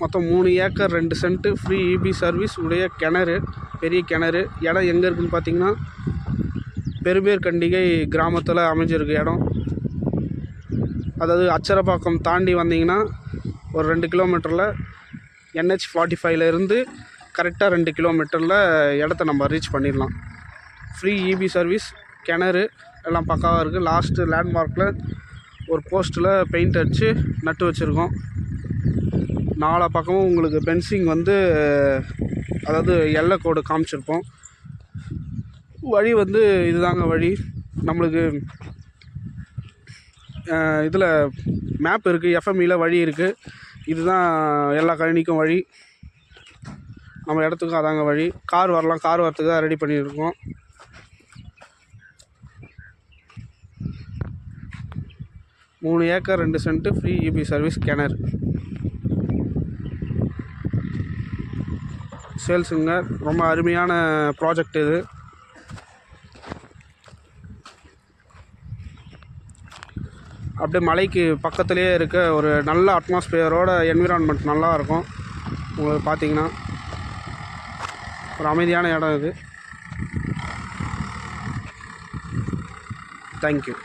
மொத்தம் 3 acre 2 cent free EB service உடைய கிணறு, பெரிய கிணறு. இடம் எங்கே இருக்குதுன்னு பார்த்தீங்கன்னா பெரும்பேர்கண்டிகை கிராமத்தில் அமைஞ்சிருக்கு இடம். அதாவது அச்சரப்பாக்கம் தாண்டி வந்தீங்கன்னா ஒரு 2 கிலோமீட்டரில் NH45லேருந்து கரெக்டாக 2 கிலோமீட்டரில் இடத்த நம்ம ரீச் பண்ணிடலாம். ஃப்ரீ இபி சர்வீஸ், கிணறு எல்லாம் பக்காவாக இருக்குது. லாஸ்ட்டு லேண்ட்மார்க்கில் ஒரு போஸ்ட்டில் பெயிண்ட் அடித்து நட்டு வச்சுருக்கோம். 4 பக்கமும் உங்களுக்கு பென்சிங் வந்து அதாவது எல்லை கோடு காமிச்சிருப்போம். வழி வந்து இதுதாங்க வழி. நம்மளுக்கு இதில் மேப் இருக்குது, FMEல வழி இருக்குது. இதுதான் எல்லா கழனிக்கும் வழி. நம்ம இடத்துக்கும் அதாங்க வழி. கார் வரலாம், கார் வரத்துக்கு தான் ரெடி பண்ணியிருக்கோம். மூணு acre 2 cent free EB service கிணறு சேல்ஸுங்க. ரொம்ப அருமையான ப்ராஜெக்ட் இது. அப்படியே மலைக்கு பக்கத்துலேயே இருக்க ஒரு நல்ல அட்மாஸ்பியரோட என்விரான்மெண்ட் நல்லா இருக்கும். உங்களுக்கு பார்த்தீங்கன்னா ஒரு அமைதியான இடம் இது. தேங்க்யூ.